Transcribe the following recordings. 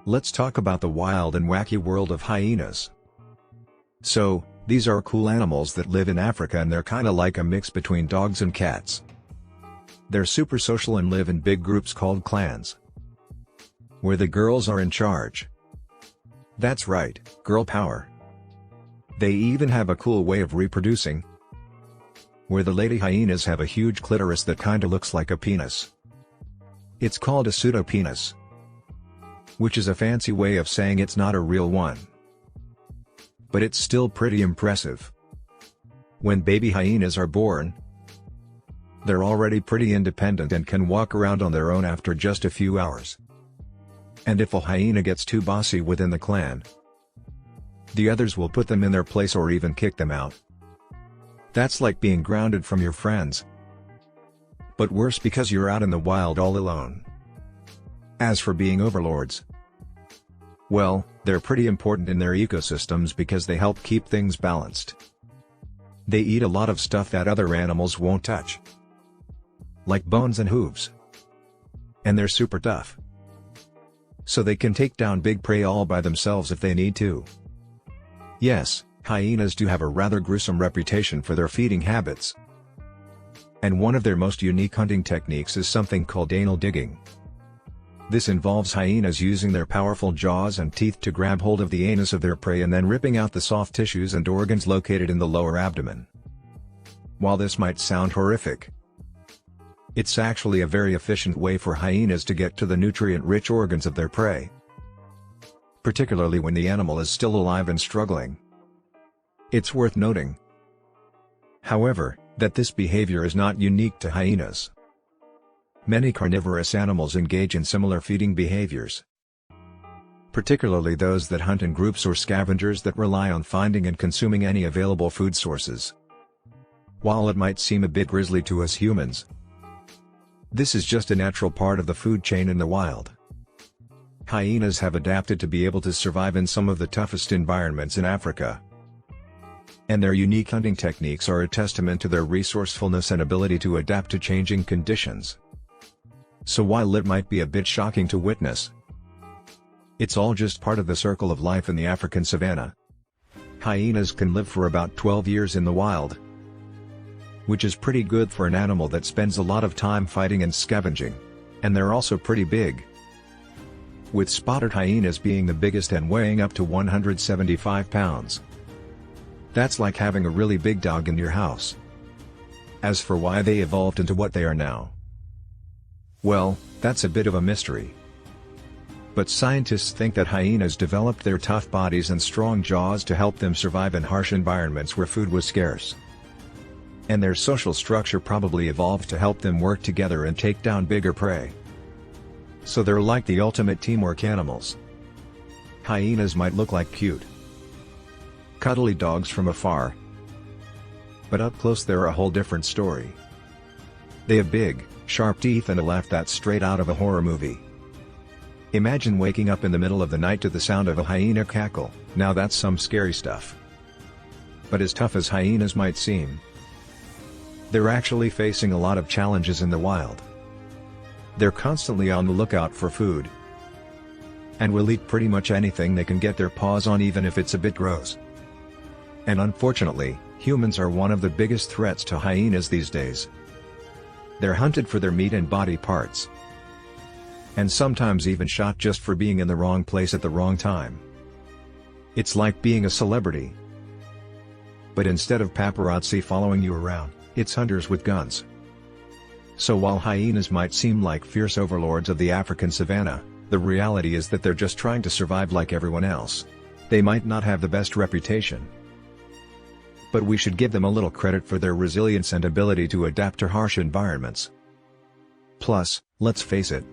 Let's talk about the wild and wacky world of hyenas. So, these are cool animals that live in Africa and they're kinda like a mix between dogs and cats. They're super social and live in big groups called clans, where the girls are in charge. That's right, girl power. They even have a cool way of reproducing, where the lady hyenas have a huge clitoris that kinda looks like a penis. It's called a pseudo-penis, which is a fancy way of saying it's not a real one. But it's still pretty impressive. When baby hyenas are born, they're already pretty independent and can walk around on their own after just a few hours. And if a hyena gets too bossy within the clan, the others will put them in their place or even kick them out. That's like being grounded from your friends, but worse because you're out in the wild all alone. As for being overlords, well, they're pretty important in their ecosystems because they help keep things balanced. They eat a lot of stuff that other animals won't touch, like bones and hooves. And they're super tough, so they can take down big prey all by themselves if they need to. Yes, hyenas do have a rather gruesome reputation for their feeding habits. And one of their most unique hunting techniques is something called anal digging. This involves hyenas using their powerful jaws and teeth to grab hold of the anus of their prey and then ripping out the soft tissues and organs located in the lower abdomen. While this might sound horrific, it's actually a very efficient way for hyenas to get to the nutrient-rich organs of their prey, particularly when the animal is still alive and struggling. It's worth noting, however, that this behavior is not unique to hyenas. Many carnivorous animals engage in similar feeding behaviors, particularly those that hunt in groups or scavengers that rely on finding and consuming any available food sources. While it might seem a bit grisly to us humans, this is just a natural part of the food chain in the wild. Hyenas have adapted to be able to survive in some of the toughest environments in Africa, and their unique hunting techniques are a testament to their resourcefulness and ability to adapt to changing conditions. So while it might be a bit shocking to witness, it's all just part of the circle of life in the African savanna. Hyenas can live for about 12 years in the wild, which is pretty good for an animal that spends a lot of time fighting and scavenging, and they're also pretty big, with spotted hyenas being the biggest and weighing up to 175 pounds. That's like having a really big dog in your house. As for why they evolved into what they are now, well, that's a bit of a mystery. But scientists think that hyenas developed their tough bodies and strong jaws to help them survive in harsh environments where food was scarce. And their social structure probably evolved to help them work together and take down bigger prey. So they're like the ultimate teamwork animals. Hyenas might look like cute, cuddly dogs from afar, but up close they're a whole different story. They have big, sharp teeth and a laugh that's straight out of a horror movie. Imagine waking up in the middle of the night to the sound of a hyena cackle. Now that's some scary stuff. But as tough as hyenas might seem, they're actually facing a lot of challenges in the wild. They're constantly on the lookout for food, and will eat pretty much anything they can get their paws on, even if it's a bit gross. And unfortunately, humans are one of the biggest threats to hyenas these days. They're hunted for their meat and body parts, and sometimes even shot just for being in the wrong place at the wrong time. It's like being a celebrity, but instead of paparazzi following you around, it's hunters with guns. So while hyenas might seem like fierce overlords of the African savanna, the reality is that they're just trying to survive like everyone else. They might not have the best reputation, but we should give them a little credit for their resilience and ability to adapt to harsh environments. Plus, let's face it,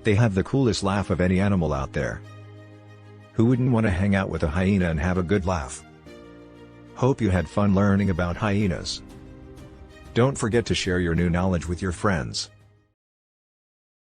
they have the coolest laugh of any animal out there. Who wouldn't want to hang out with a hyena and have a good laugh? Hope you had fun learning about hyenas. Don't forget to share your new knowledge with your friends.